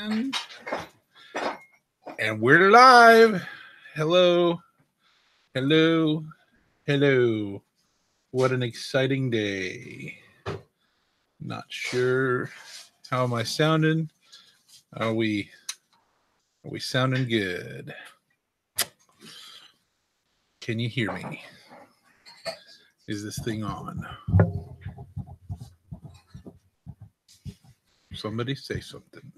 And we're live. Hello. Hello. Hello. What an exciting day. Not sure how am I sounding. Are we sounding good? Can you hear me? Is this thing on? Somebody say something.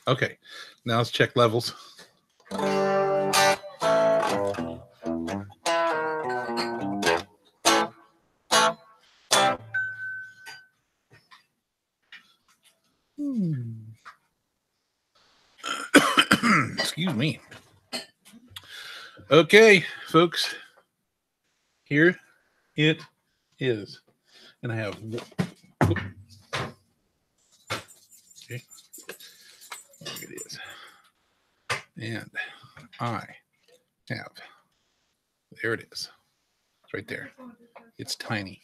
Okay, now let's check levels. Excuse me. Okay, folks, here it is. And I have, okay, there it is. And I have, there it is. It's right there. It's tiny.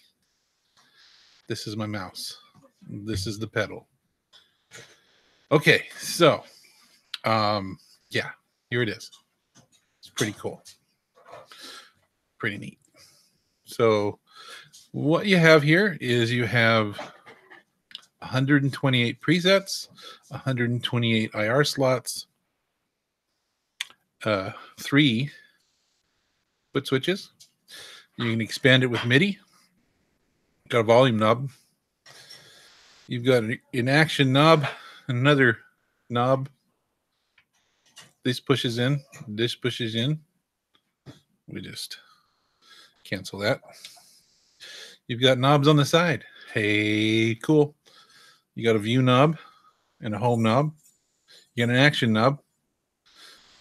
This is my mouse. This is the pedal. Okay, so, yeah, here it is. It's pretty cool. Pretty neat. So what you have here is you have 128 presets, 128 IR slots, 3 foot switches. You can expand it with MIDI. Got a volume knob. You've got an action knob, another knob. This pushes in, this pushes in. We just cancel that. You've got knobs on the side. Hey, cool. You got a view knob and a home knob. You got an action knob.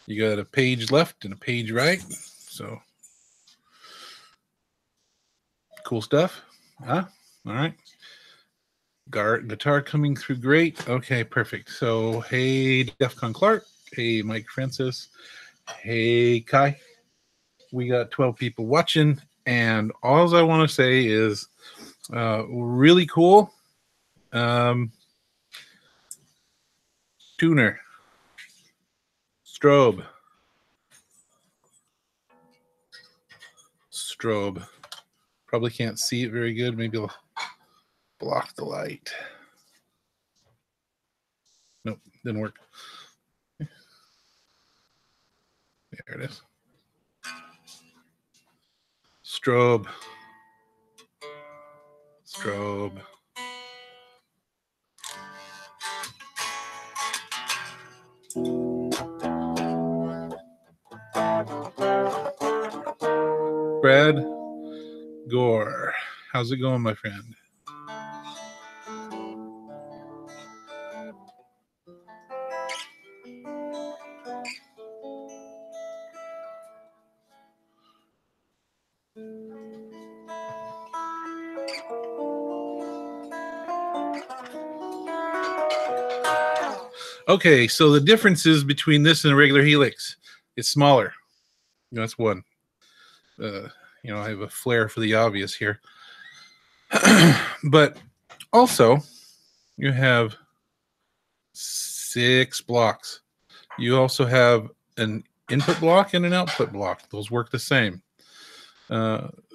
You got a page left and a page right. So cool stuff. Huh? All right. Guitar coming through great. Okay, perfect. So hey, Defcon Clark. Hey, Mike Francis. Hey, Kai. We got 12 people watching. And all I want to say is really cool. Tuner. Strobe. Probably can't see it very good. Maybe I'll block the light. Nope, didn't work. There it is. Strobe. Brad Gore. How's it going, my friend? Okay, so the differences between this and a regular Helix, it's smaller. That's one. I have a flair for the obvious here. But also, you have 6 blocks. You also have an input block and an output block. Those work the same.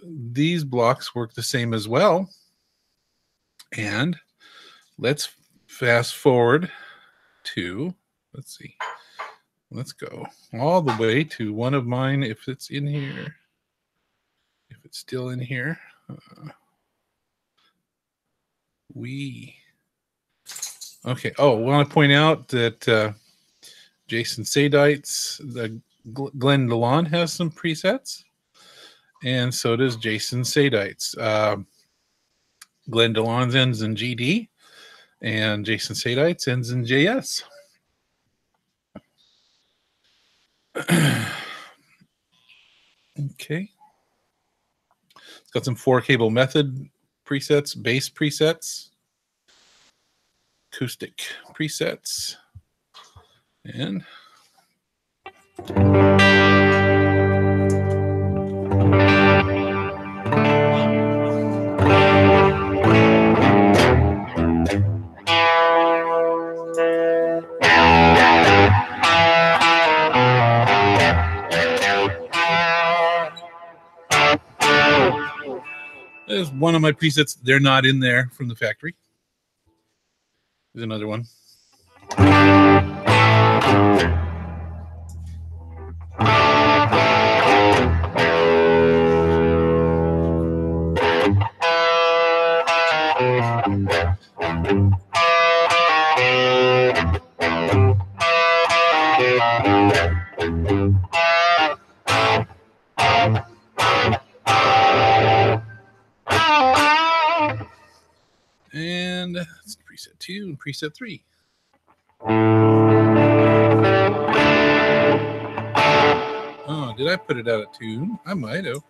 These blocks work the same as well. And let's fast forward to, let's see. Let's go all the way to one of mine, if it's in here. If it's still in here. Okay. Oh, I want to point out that Jason Sadite's, the Glenn DeLon has some presets, and so does Jason Sadite's. Glenn DeLon's ends in GD, and Jason Sadite's ends in JS. Okay. It's got some 4-cable method presets, bass presets, acoustic presets, and one of my presets, they're not in there from the factory. There's another one. And that's preset 2 and preset 3. Oh, did I put it out of tune? I might have.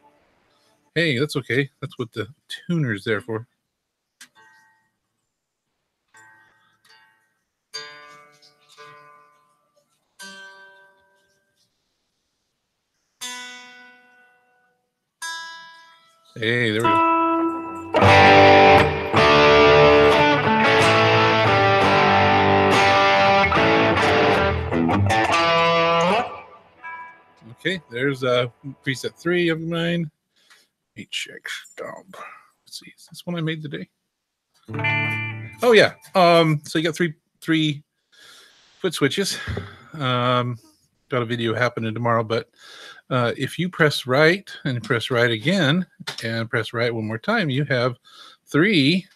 Hey, that's okay. That's what the tuner's there for. Hey, there we go. Okay, there's preset 3 of mine. Let me check Stomp. Let's see, is this one I made today? Oh yeah. So you got three foot switches. Got a video happening tomorrow, but if you press right and press right again and press right one more time, you have 3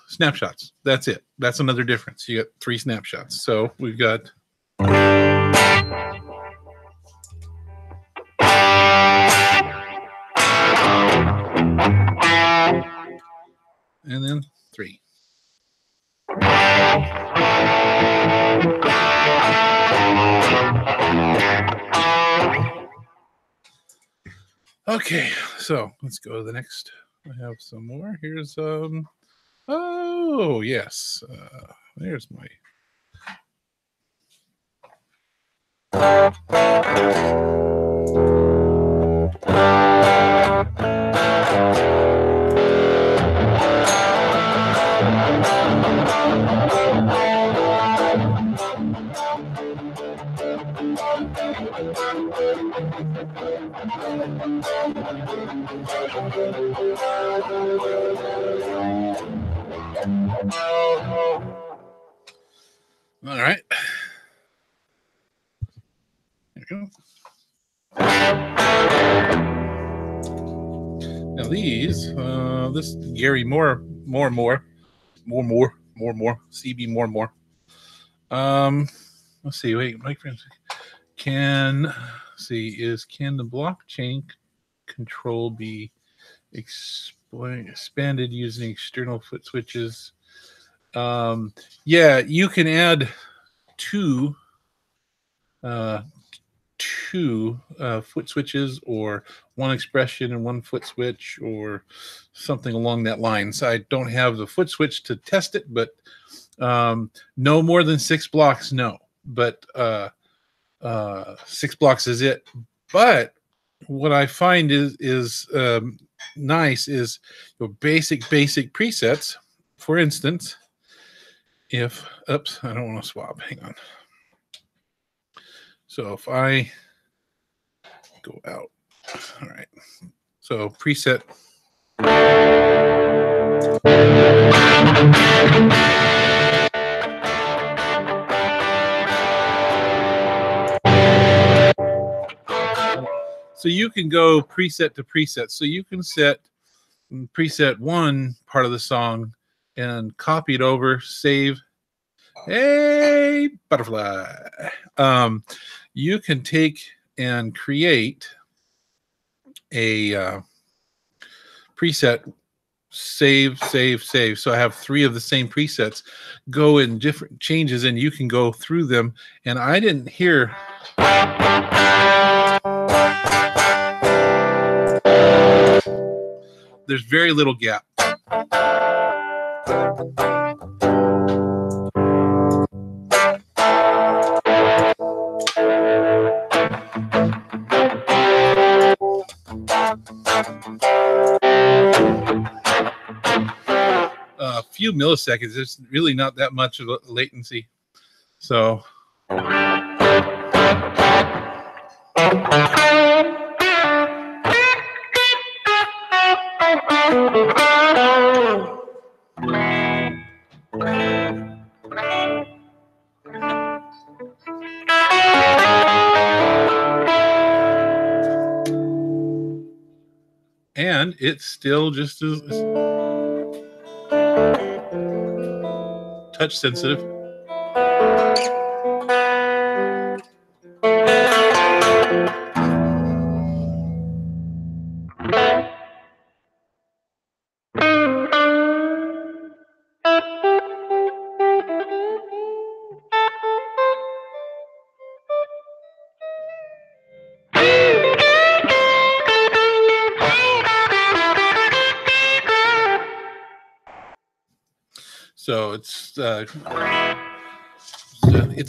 snapshots. That's it. That's another difference. You got 3 snapshots. So we've got and then 3. Okay, so let's go to the next. I have some more. Here's oh yes, there's my all right. There we go. Now these, this Gary Moore, CB Moore. Let's see. Wait, my friends, can the blockchain control be expanded using external foot switches? Yeah, you can add two foot switches, or one expression and one foot switch, or something along that line. So I don't have the foot switch to test it, but no more than 6 blocks, no. But 6 blocks is it. But what I find is nice is your basic presets. For instance, if oops, I don't want to swap. Hang on. So if I go out, all right. So preset. So you can go preset to preset. So you can set preset 1 part of the song and copy it over, save. Hey, butterfly. You can take and create a preset, save. So I have 3 of the same presets, go in different changes, and you can go through them. And I didn't hear. There's very little gap. A few milliseconds. There's really not that much of a latency. So And it's still just as touch sensitive. So it's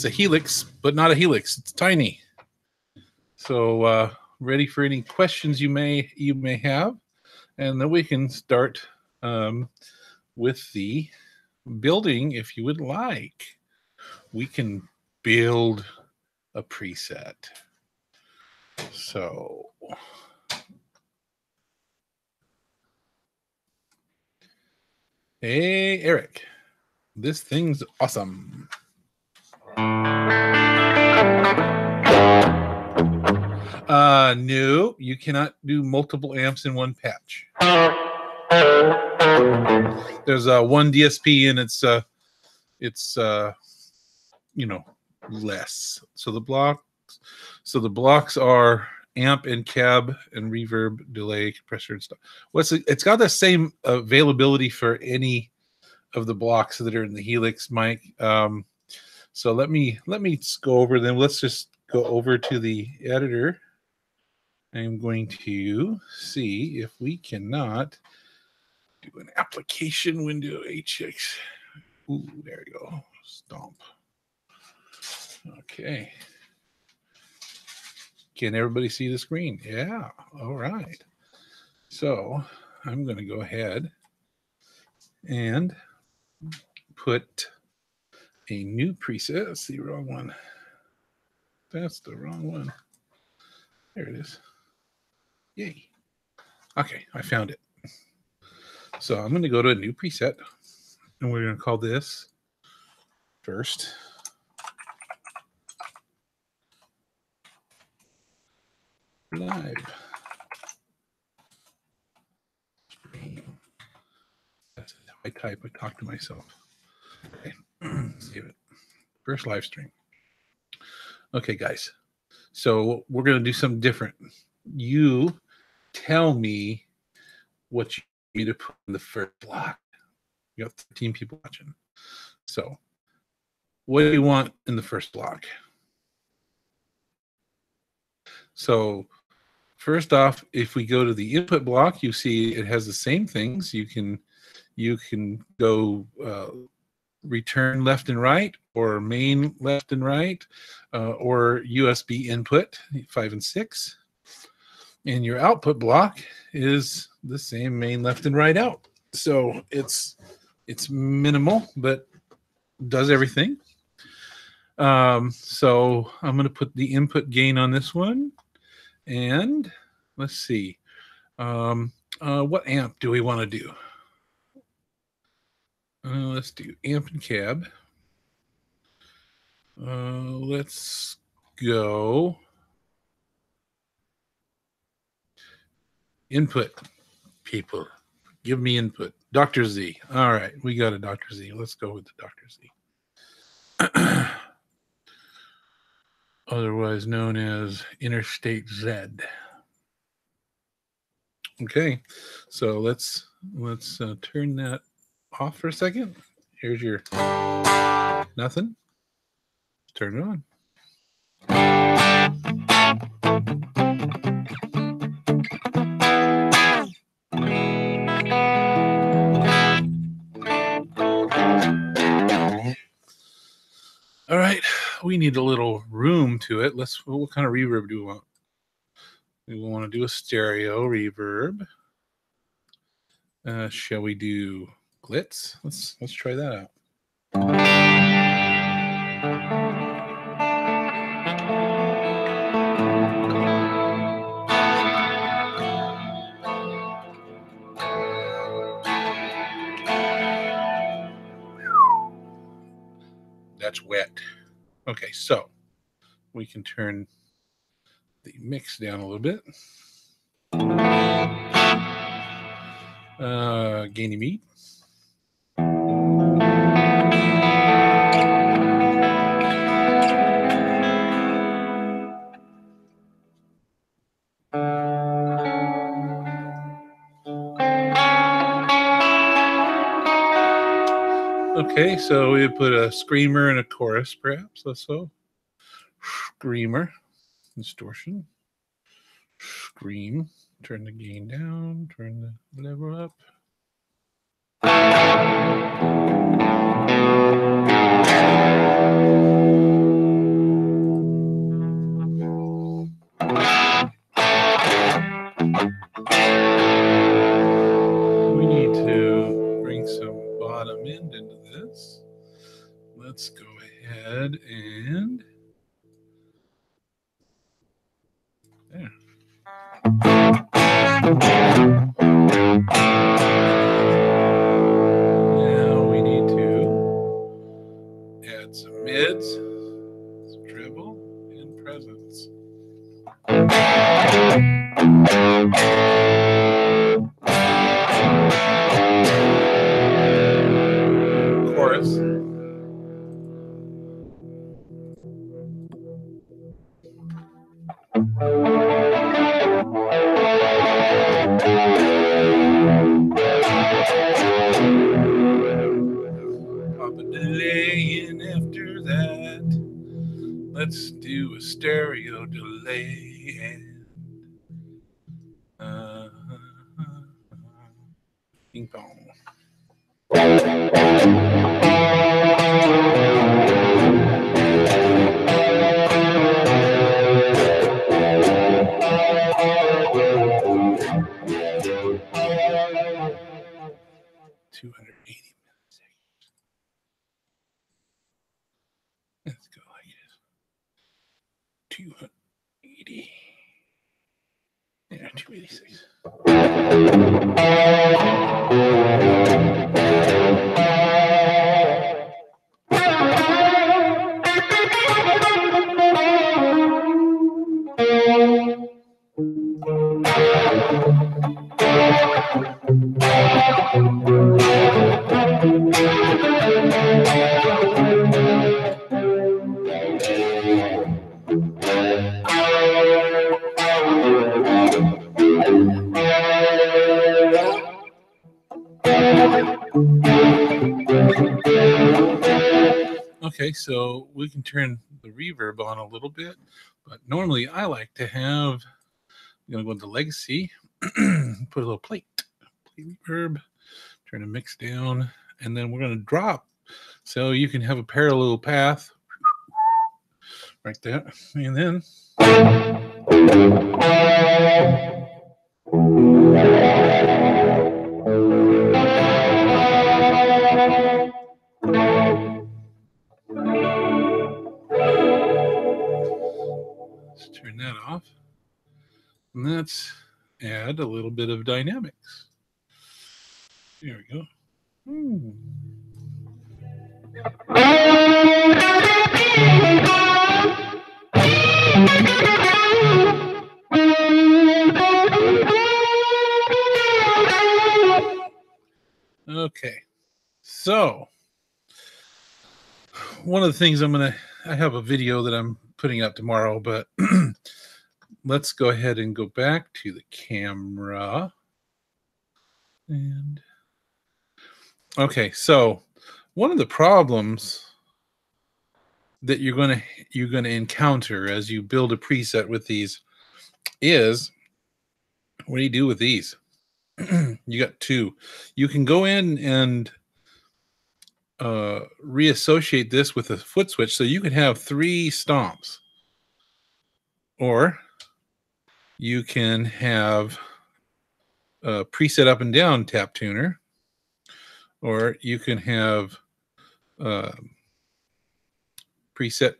a helix, but not a helix. It's tiny. So ready for any questions you may have, and then we can start with the building if you would like. We can build a preset. So hey, Eric, this thing's awesome. No, you cannot do multiple amps in one patch. There's one DSP, and it's less. So the blocks are amp and cab and reverb, delay, compressor, and stuff. It's got the same availability for any of the blocks that are in the Helix mic. So let me go over them. Let's just go over to the editor. I'm going to see if we cannot do an application window HX. Ooh, there you go. Stomp. Okay. Can everybody see the screen? Yeah. All right. So I'm going to go ahead and put a new preset. That's the wrong one. That's the wrong one. There it is. Yay. Okay, I found it. So I'm going to go to a new preset, and we're going to call this first. Live. That's how I type. I talk to myself. Okay. Save it. First live stream. Okay, guys. So we're going to do something different. You tell me what you need to put in the first block. You got 13 people watching. So what do you want in the first block? So first off, if we go to the input block, you see it has the same things. You can go return left and right, or main left and right, or USB input 5 and 6. And your output block is the same main left and right out. So it's minimal, but does everything. So I'm going to put the input gain on this one. And let's see. What amp do we want to do? Let's do amp and cab. Let's go input. People, give me input. Dr. Z. All right, we got a Dr. Z. Let's go with the Dr. Z. Otherwise known as Interstate Z. Okay, so let's turn that off for a second. Here's your nothing. Turn it on. All right, we need a little room to it. What kind of reverb do we want? We want to do a stereo reverb. Shall we do glitz? Let's try that out. that's wet. Okay, so we can turn the mix down a little bit. Gainy meat. Okay, so we put a screamer and a chorus, perhaps. So screamer, distortion, scream, turn the gain down, turn the level up. We need to bring some bottom end into this. Let's go ahead and there. Now we need to add some mids, some treble, and presence. Chorus. Pop a delay in after that. Let's do a stereo delay and ping pong. Let's go like this. 280. Yeah, 286. Okay, so we can turn the reverb on a little bit, but normally I like to have, I'm going to go into Legacy, put a little plate reverb, turn the mix down, and then we're going to drop so you can have a parallel path right there, and then let's turn that off. And let's add a little bit of dynamics. There we go. Okay, so one of the things I have a video that I'm putting out tomorrow, but let's go ahead and go back to the camera. And okay, so one of the problems that you're going to encounter as you build a preset with these is, what do you do with these? You got two. You can go in and reassociate this with a foot switch, so you can have 3 stomps, or you can have a preset up and down tap tuner, or you can have preset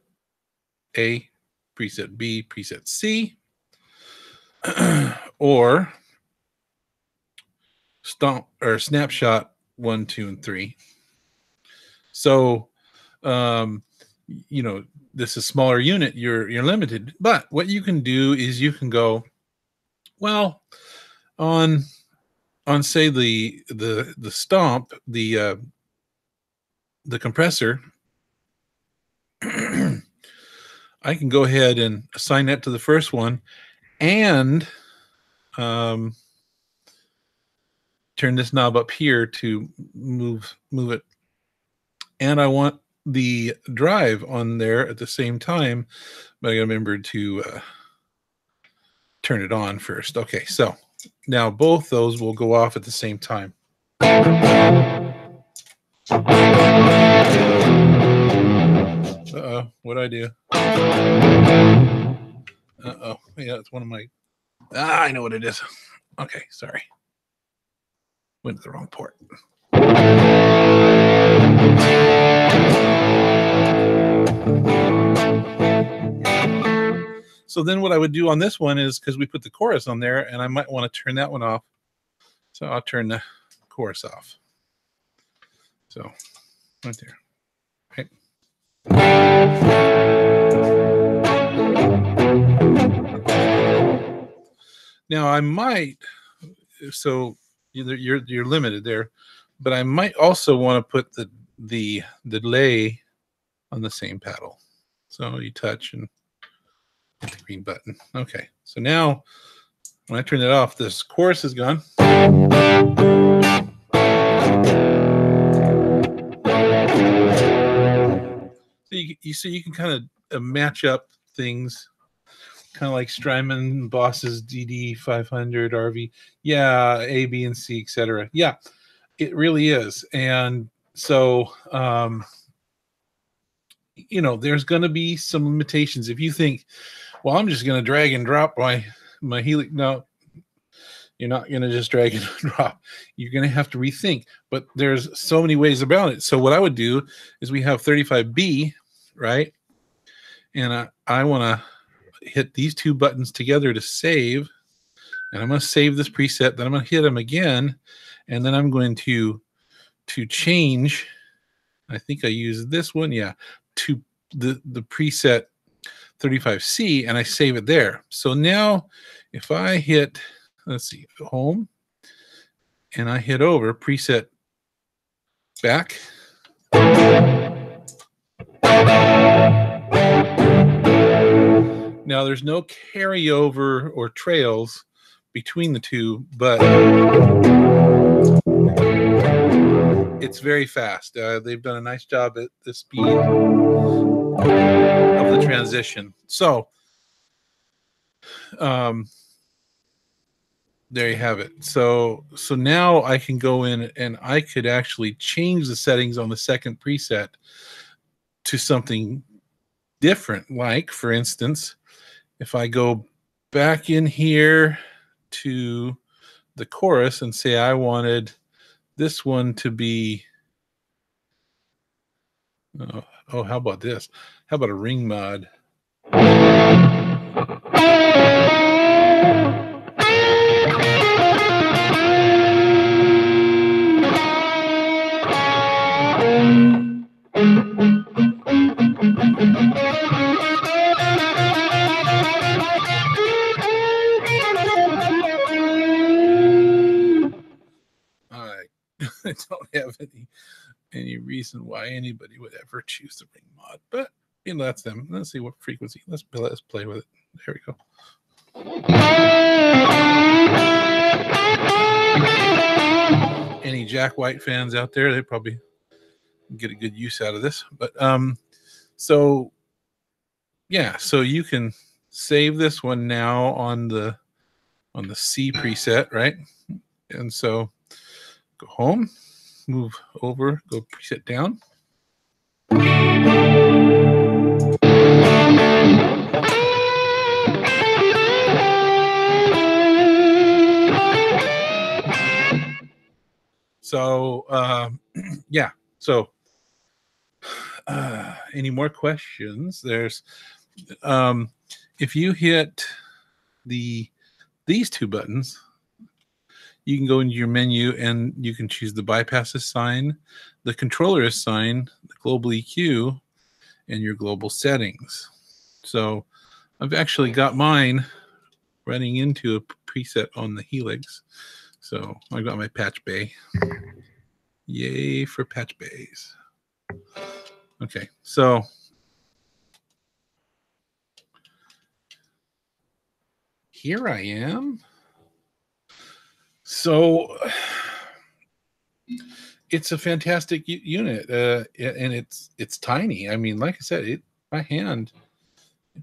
A, preset B, preset C, or stomp or snapshot 1, 2, and 3. So you know, this is a smaller unit, you're limited. But what you can do is you can go, well, on say the Stomp, the compressor, I can go ahead and assign that to the first one and turn this knob up here to move it. And I want the drive on there at the same time, but I gotta remember to turn it on first. Okay, so now both those will go off at the same time. Uh-oh, what'd I do? Uh-oh, yeah, it's one of my... I know what it is. Okay, sorry. Went to the wrong port. So then what I would do on this one is, because we put the chorus on there, and I might want to turn that one off. So I'll turn the chorus off. So right there. Right. Now I might, so you're limited there, but I might also want to put the delay on the same paddle. So you touch and hit the green button. Okay, so now when I turn it off, this chorus is gone. So you see, you can kind of match up things, kind of like Strymon, Boss's DD 500 RV. Yeah, A, B, and C, etc. Yeah, it really is. And so, you know, there's going to be some limitations. If you think, well, I'm just going to drag and drop my Helix. No, you're not going to just drag and drop. You're going to have to rethink. But there's so many ways about it. So what I would do is we have 35B, right? And I want to hit these two buttons together to save. And I'm going to save this preset. Then I'm going to hit them again. And then I'm going to change. I think I use this one. Yeah. To the preset 35C, and I save it there. So now if I hit, let's see, home, and I hit over preset back, now there's no carryover or trails between the two, but it's very fast. They've done a nice job at the speed of the transition. So there you have it. So now I can go in and I could actually change the settings on the second preset to something different. Like, for instance, if I go back in here to the chorus and say I wanted this one to be, oh, how about this? How about a ring mod? I don't have any reason why anybody would ever choose the ring mod, but you know, that's them. Let's see what frequency. Let's play with it. There we go. Any Jack White fans out there? They probably get a good use out of this. But so yeah, so you can save this one now on the C preset, right? And so go home, move over, go preset down. So yeah, so any more questions? There's if you hit these two buttons, you can go into your menu and you can choose the bypass sign, the controller sign, the global EQ, and your global settings. So I've actually got mine running into a preset on the Helix. So I've got my patch bay. Yay for patch bays. Okay, so here I am. So it's a fantastic unit, and it's tiny. I mean, like I said, my hand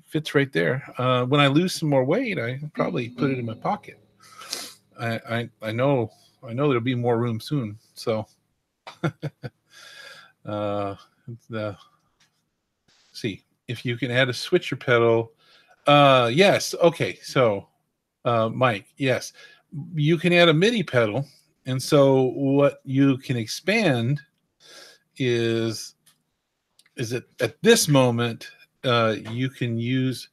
fits right there. When I lose some more weight, I probably put it in my pocket. I know there'll be more room soon. So, see if you can add a switcher pedal. Yes. Okay. So, Mike, yes, you can add a MIDI pedal, and so what you can expand is that at this moment you can use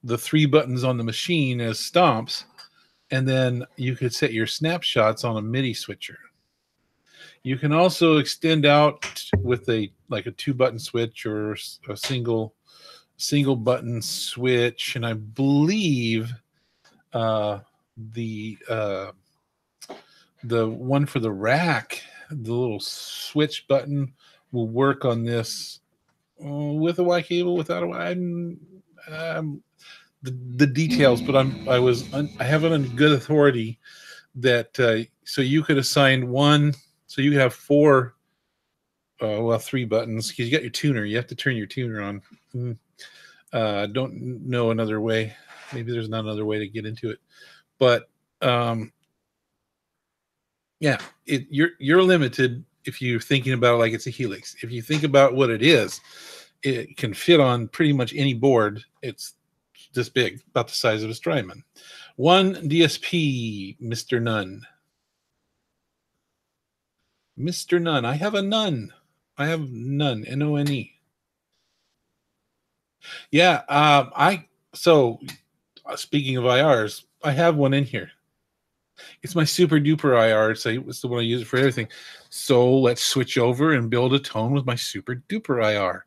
the 3 buttons on the machine as stomps, and then you could set your snapshots on a MIDI switcher. You can also extend out with a 2-button switch or a single button switch, and I believe the one for the rack, the little switch button, will work on this with a Y cable, without a Y. The details, but I have it on good authority that so you could assign one. So you have 4, 3 buttons, because you got your tuner. You have to turn your tuner on. Don't know another way. Maybe there's not another way to get into it, but yeah, you're limited if you're thinking about it like it's a Helix. If you think about what it is, it can fit on pretty much any board. It's this big, about the size of a Strymon. 1 DSP, Mr. Nunn. Mr. Nunn. I have a Nunn. I have Nunn, None. Yeah, so speaking of IRs, I have one in here. It's my super duper IR. It's the one I use it for everything. So let's switch over and build a tone with my super duper IR.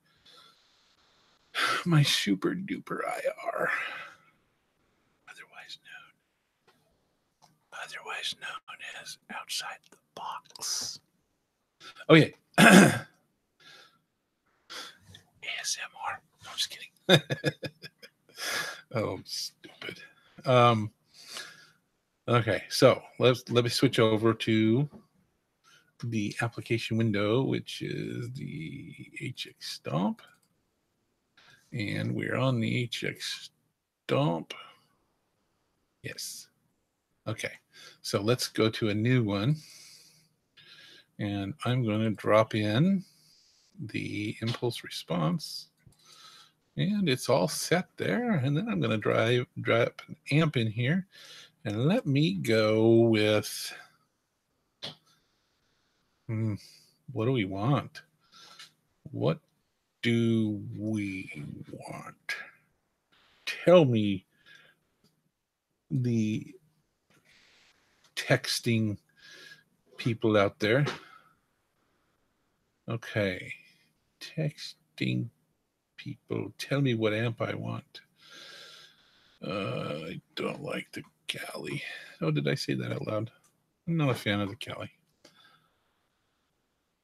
My super duper IR. Otherwise known as outside the box. Okay. ASMR. No, I'm just kidding. Oh, stupid. Okay, so let me switch over to the application window, which is the HX Stomp. And we're on the HX Stomp. Yes. Okay, so let's go to a new one. And I'm going to drop in the impulse response. And it's all set there. And then I'm going to drop an amp in here. And let me go with, what do we want? What do we want? Tell me, the texting people out there. Okay, texting people, tell me what amp I want. I don't like the Cali. Oh, did I say that out loud? I'm not a fan of the Cali.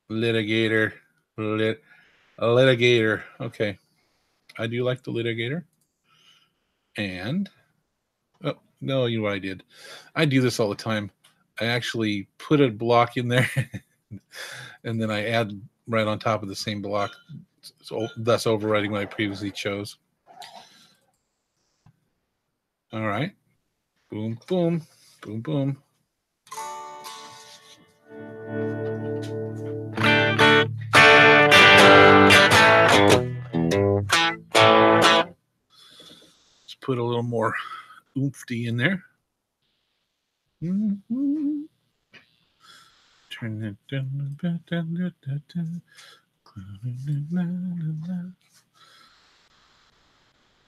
Litigator. Litigator. Okay. I do like the Litigator. And, oh, no, you know what I did? I do this all the time. I actually put a block in there and then I add right on top of the same block, so thus overriding what I previously chose. All right. Boom, boom, boom, boom. Let's put a little more oomph-y in there. Turn it down.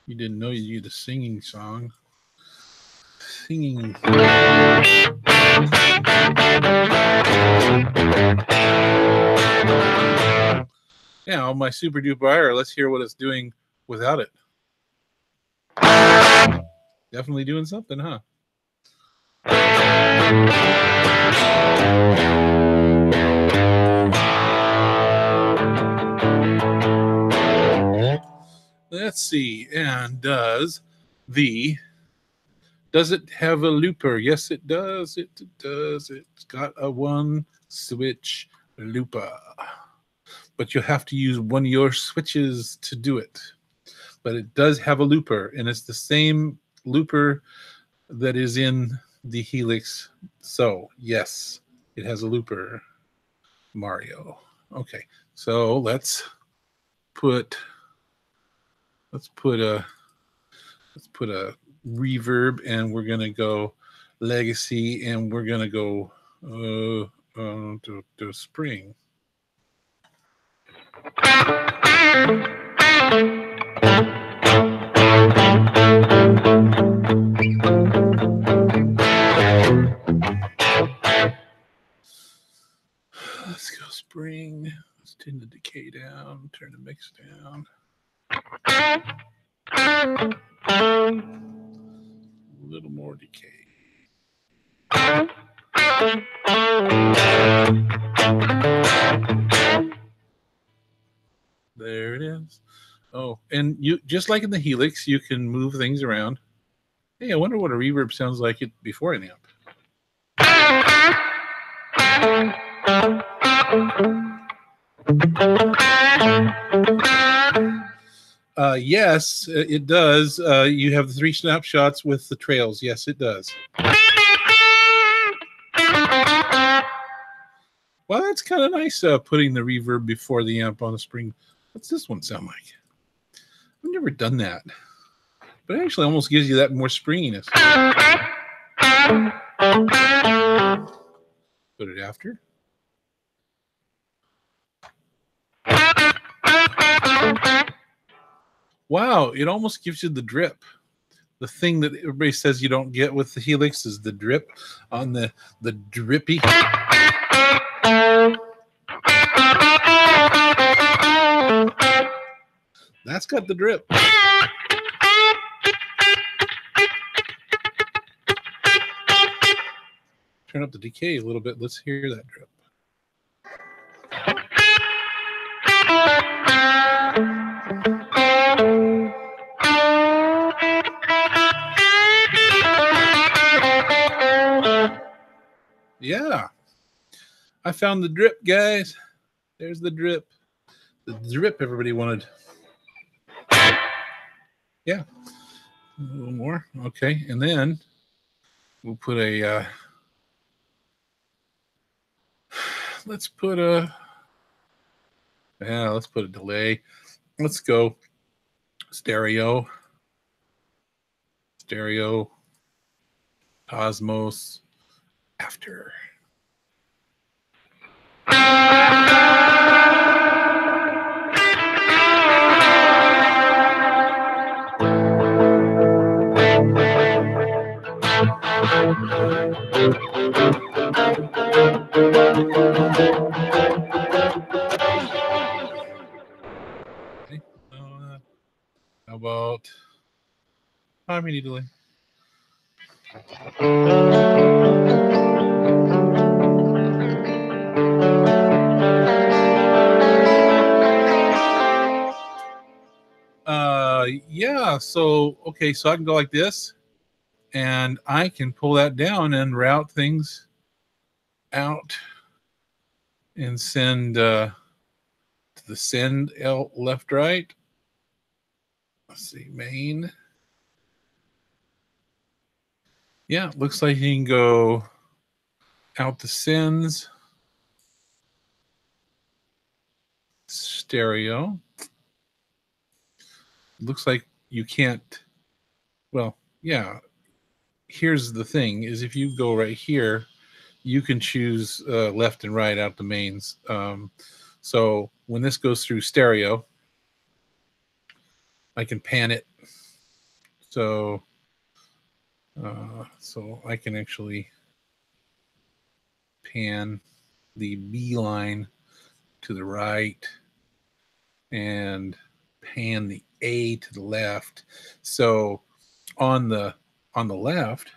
You didn't know you did a singing song. Singing. Now, my super duper IR, let's hear what it's doing without it. Definitely doing something, huh? Let's see. And does it have a looper? Yes, it does. It does. It's got a one switch looper. But you have to use one of your switches to do it. But it does have a looper, and it's the same looper that is in the Helix. So, yes, it has a looper, Mario. Okay, so let's put a reverb, and we're gonna go legacy, and we're gonna go to spring. Let's go spring. Let's turn the decay down, turn the mix down. A little more decay. There it is. Oh, and you just like in the Helix, you can move things around. Hey, I wonder what a reverb sounds like it before an amp. Yes, it does. You have the 3 snapshots with the trails. Yes, it does. Well, that's kind of nice putting the reverb before the amp on the spring. What's this one sound like? I've never done that. But it actually almost gives you that more springiness. Put it after. Wow, it almost gives you the drip. The thing that everybody says you don't get with the Helix is the drip on the drippy. That's got the drip. Turn up the decay a little bit. Let's hear that drip. Yeah. I found the drip, guys. There's the drip. The drip everybody wanted. Yeah. A little more. Okay. And then we'll put a let's put a delay. Let's go stereo, Cosmos, after. Okay. How about harmony delay? Yeah, so okay, so I can go like this, and I can pull that down and route things out and send to the send L left right. Let's see, main. Yeah, it looks like you can go out the sends, stereo. Looks like you can't. Well, yeah. Here's the thing: is if you go right here, you can choose left and right out the mains. So when this goes through stereo, I can pan it. So I can actually pan the B line to the right and pan the A to the left. So on the left,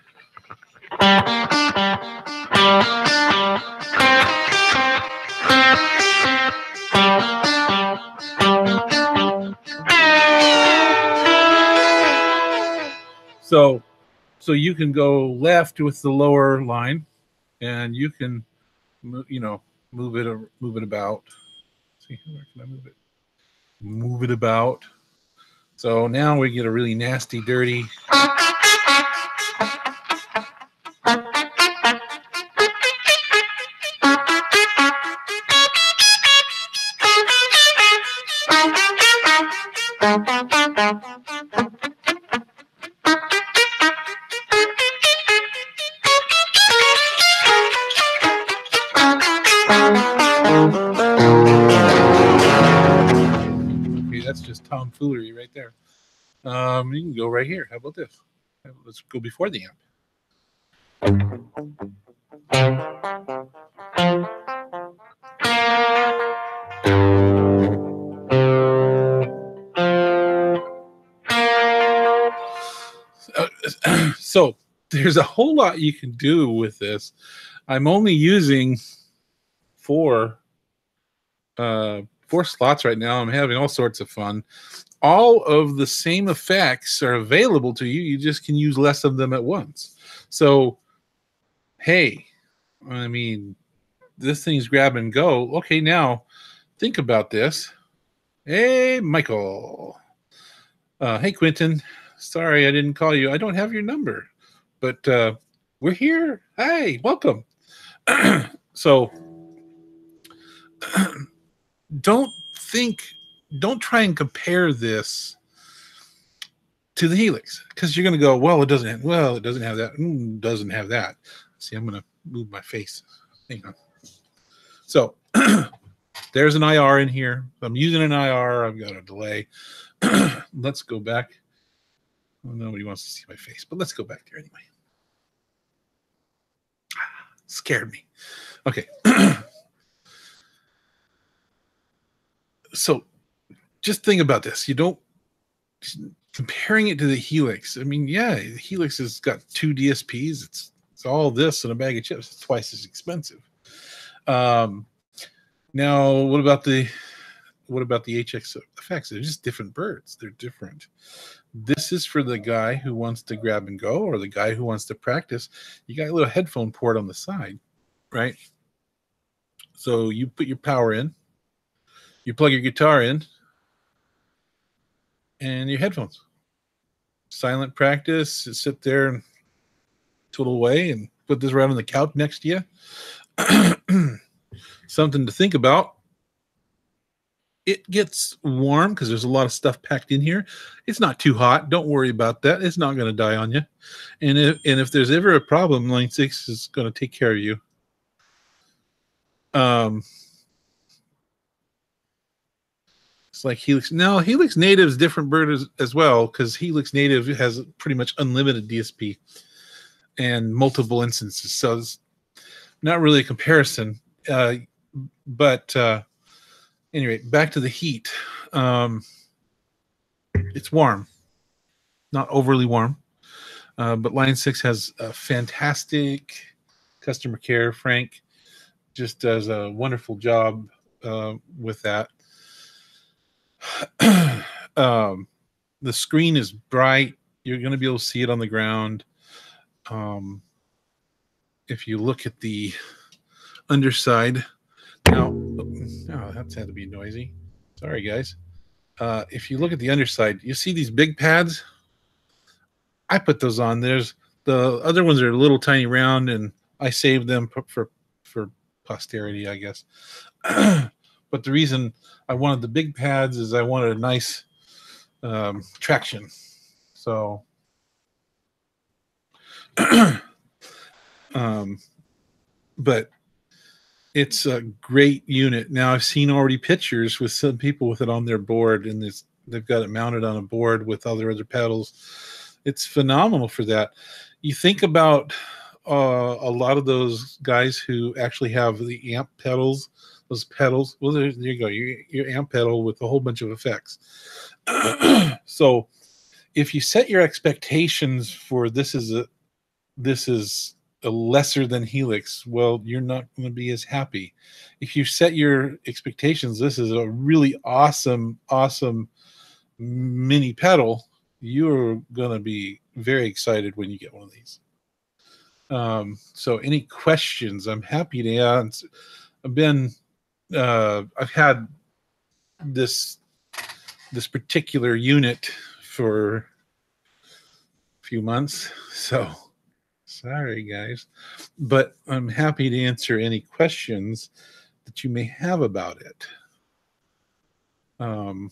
so you can go left with the lower line, and you can move it about. See, where can I move it? Move it about. So now we get a really nasty, dirty. Okay, that's just tomfoolery right there. You can go right here. How about this? Let's go before the amp. So there's a whole lot you can do with this. I'm only using four slots right now. I'm having all sorts of fun. All of the same effects are available to you. You just can use less of them at once. So, hey, I mean, this thing's grab and go. Okay, now think about this. Hey, Michael. Hey, Quentin. Sorry, I didn't call you. I don't have your number, but we're here. Hey, welcome. So don't try and compare this to the Helix, because you're going to go, well, it doesn't have that. Doesn't have that. See, I'm going to move my face. Hang on. So there's an IR in here. I'm using an IR. I've got a delay. Let's go back. Well, nobody wants to see my face, but let's go back there anyway. Scared me. Okay. So just think about this. You don't comparing it to the Helix. I mean, yeah, the Helix has got 2 DSPs. It's all this and a bag of chips. It's twice as expensive. Now, what about the HX effects? They're just different birds. They're different. This is for the guy who wants to grab and go, or the guy who wants to practice. You got a little headphone port on the side, right? So you put your power in, you plug your guitar in, and your headphones. Silent practice. Sit there and twiddle away, and put this right on the couch next to you. Something to think about. It gets warm because there's a lot of stuff packed in here. It's not too hot. Don't worry about that. It's not going to die on you. And if there's ever a problem, Line 6 is going to take care of you. It's like Helix. Now, Helix Native is different bird as well, because Helix Native has pretty much unlimited DSP and multiple instances. So it's not really a comparison. But anyway, back to the heat. It's warm, not overly warm, but Line 6 has a fantastic customer care. Frank just does a wonderful job with that. The screen is bright. You're going to be able to see it on the ground. If you look at the underside, now, oh, that's had to be noisy. Sorry, guys. If you look at the underside, you see these big pads. I put those on. There's the other ones are a little tiny round, and I saved them for posterity, I guess. But the reason I wanted the big pads is I wanted a nice traction. So, but it's a great unit. Now, I've seen already pictures with some people with it on their board, and they've got it mounted on a board with other pedals. It's phenomenal for that. You think about a lot of those guys who actually have the amp pedals those pedals. Well, there you go. Your amp pedal with a whole bunch of effects. So if you set your expectations for this is a lesser than Helix, well, you're not going to be as happy. If you set your expectations, this is a really awesome mini pedal, you're going to be very excited when you get one of these. So any questions, I'm happy to answer. I've had this particular unit for a few months, so sorry guys, but I'm happy to answer any questions that you may have about it. Now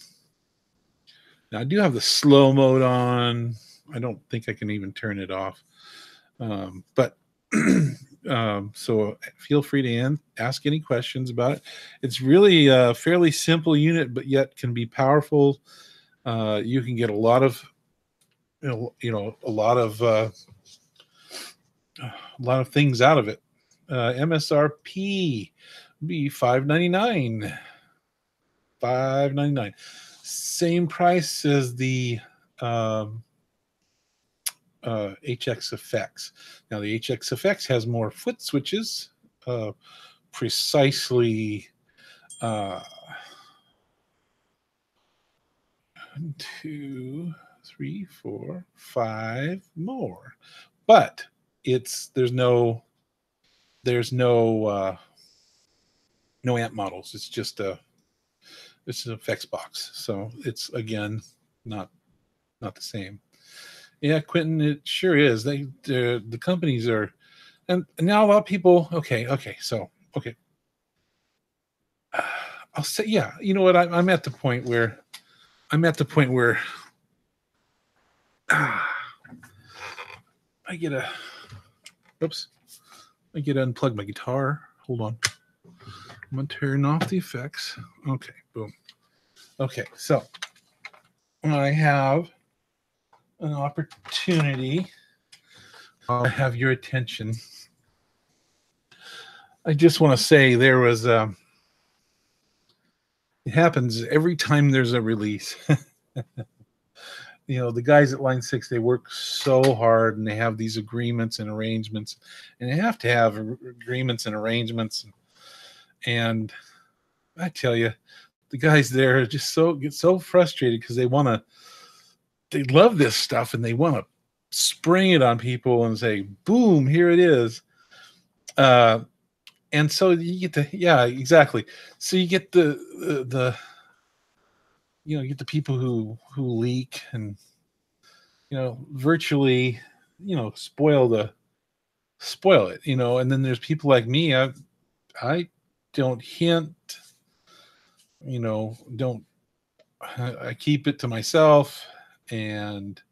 I do have the slow mode on. I don't think I can even turn it off, but so feel free to ask any questions about it. It's really a fairly simple unit, but yet can be powerful. You can get a lot of a lot of things out of it. MSRP be $599. $599. Same price as the HX Effects. Now the HX Effects has more foot switches, precisely 1, 2, 3, 4, 5 more, but there's no amp models. It's just an effects box, so it's again not the same. Yeah, Quentin, it sure is. The companies are, and now a lot of people. Okay. I'll say, yeah. You know what? I'm at the point where I get to unplug my guitar. Hold on. I'm going to turn off the effects. Okay, boom. Okay, so I have an opportunity. I'll have your attention. I just want to say there was it happens every time there's a release. The guys at Line 6, they work so hard, and they have these agreements and arrangements, and they have to have agreements and arrangements. And I tell you, the guys there just get so frustrated because they love this stuff, and they want to spring it on people and say, boom, here it is. And so you get exactly. So you get the get the people who leak and virtually spoil it, and then there's people like me. I don't hint, I keep it to myself, and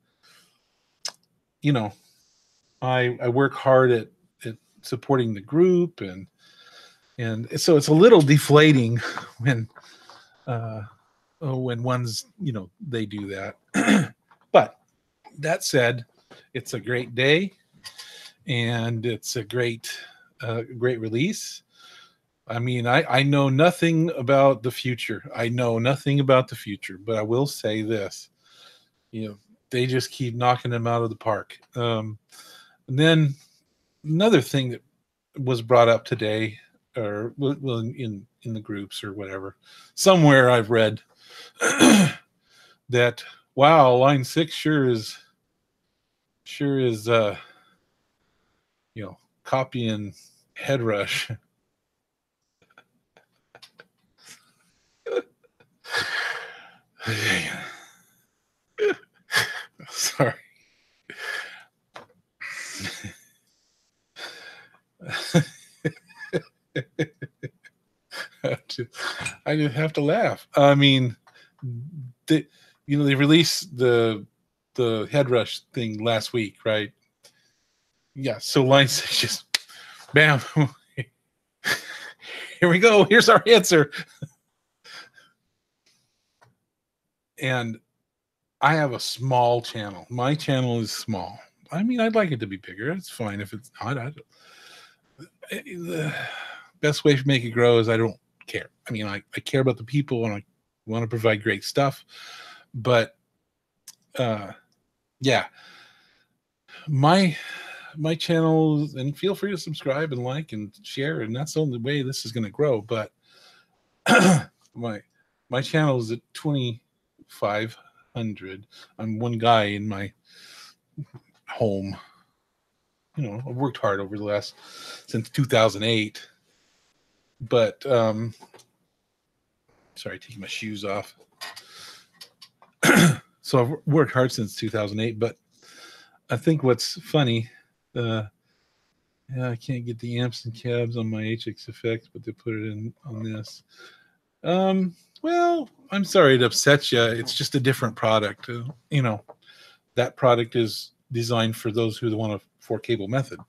I work hard at supporting the group, and so it's a little deflating when one's they do that. But that said, it's a great day, and it's a great release. I mean, I know nothing about the future. But I will say this: they just keep knocking them out of the park. And then another thing that was brought up today, or in the groups or whatever, somewhere I've read that, wow, Line 6 sure is copying Headrush. Sorry. I just have to laugh. I mean, they released the Headrush thing last week, right? Yeah. So Line 6 just, bam. Here we go. Here's our answer. And I have a small channel. My channel is small. I mean, I'd like it to be bigger. It's fine if it's not. The best way to make it grow is I don't care. I mean, I care about the people and I want to provide great stuff, but yeah, my channel, and feel free to subscribe and like and share, and that's the only way this is going to grow. But my channel is at 2,500. I'm one guy in my home. You know, I've worked hard over the last since 2008, but sorry, taking my shoes off. So I've worked hard since 2008, but I think what's funny, yeah, I can't get the amps and cabs on my HX effects, but they put it in on this. Well, I'm sorry to upset you. It's just a different product. You know, that product is designed for those who want a 4-cable method.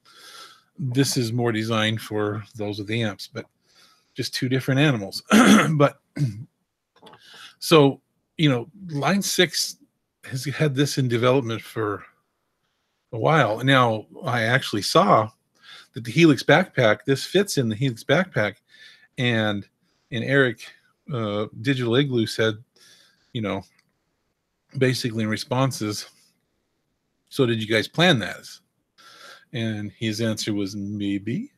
This is more designed for those with the amps, but just two different animals. But so, you know, Line 6 has had this in development for a while. Now, I actually saw that the Helix backpack, this fits in the Helix backpack, and Eric Digital Igloo said, you know, basically in responses, so did you guys plan that? And his answer was maybe.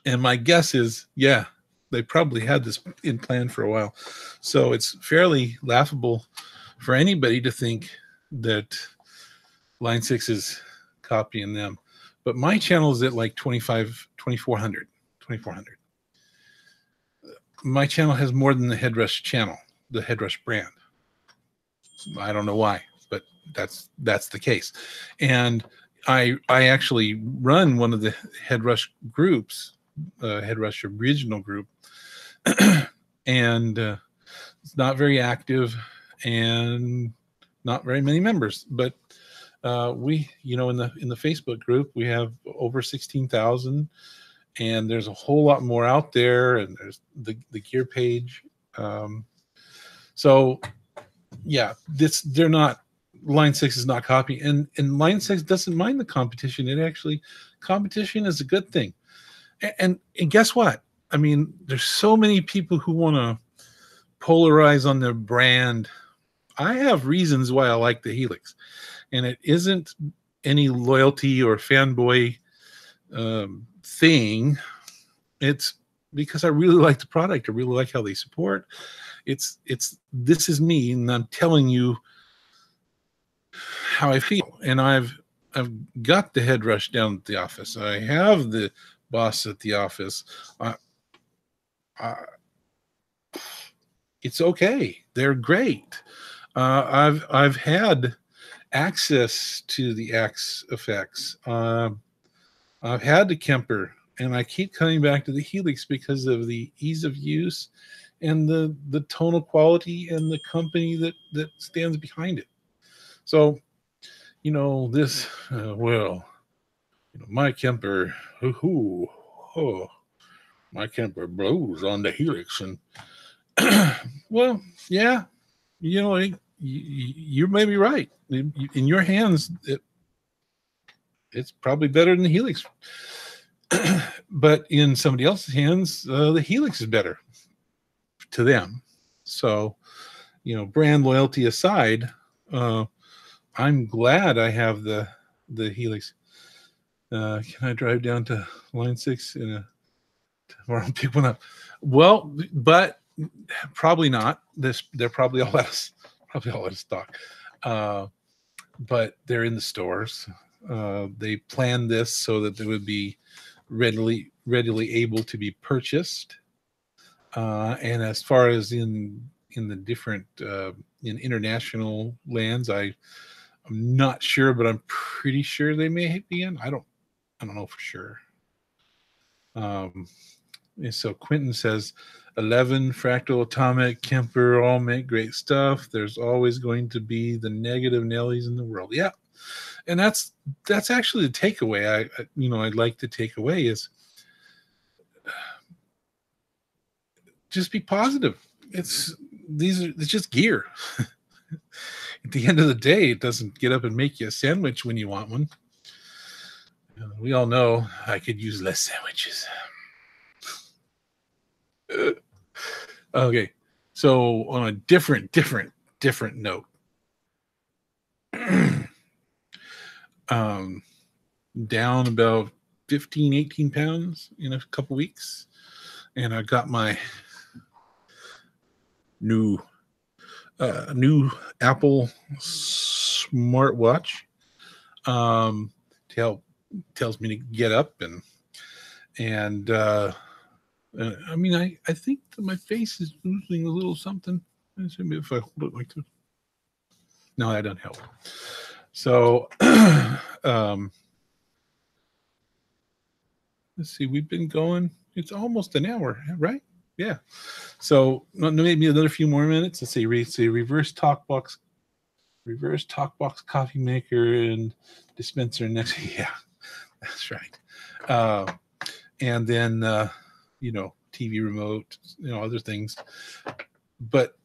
And my guess is, yeah, they probably had this in plan for a while. So it's fairly laughable for anybody to think that Line 6 is copying them. But my channel is at like 2,400. My channel has more than the Headrush channel, the Headrush brand. I don't know why, but that's the case. And I actually run one of the Headrush groups, Headrush original group, and it's not very active and not very many members. But we, you know, in the Facebook group, we have over 16,000, and there's a whole lot more out there. And there's the gear page. So yeah, they're not. Line 6 is not copy, and Line 6 doesn't mind the competition. It actually, competition is a good thing. And guess what? I mean, there's so many people who want to polarize on their brand. I have reasons why I like the Helix, and it isn't any loyalty or fanboy thing. It's because I really like the product. I really like how they support. It's this is me, and I'm telling you how I feel. And I've got the Headrush down at the office. I have the Boss at the office. It's okay. They're great. I've had access to the Axe effects. I've had the Kemper, and I keep coming back to the Helix because of the ease of use and the tonal quality and the company that stands behind it. So, you know, this, well, you know, my Kemper, my Kemper blows on the Helix. And, well, yeah, you know, you may be right. In your hands, it's probably better than the Helix. But in somebody else's hands, the Helix is better to them. So, you know, brand loyalty aside, I'm glad I have the Helix. Can I drive down to Line 6 tomorrow and pick one up? Well, but probably not. They're probably all out of stock. But they're in the stores. They planned this so that they would be readily able to be purchased. And as far as in the different in international lands, I'm not sure, but I'm pretty sure they may be in. I don't know for sure. And so Quentin says 11, Fractal, Atomic, Kemper all make great stuff. There's always going to be the negative Nellies in the world. Yeah. And that's actually the takeaway. I'd like to take away is just be positive. It's just gear. At the end of the day, it doesn't get up and make you a sandwich when you want one. We all know I could use less sandwiches. Okay, so on a different note, um, down about 15, 18 pounds in a couple weeks, and I got my new Apple smartwatch to help tells me to get up and I mean I think that my face is losing a little something. Maybe if I hold it like this. No, that doesn't help. So let's see, we've been going, it's almost an hour, right? Yeah. So maybe another few more minutes. Let's see, reverse talk box coffee maker and dispenser next. Yeah, that's right. And then TV remote, other things. But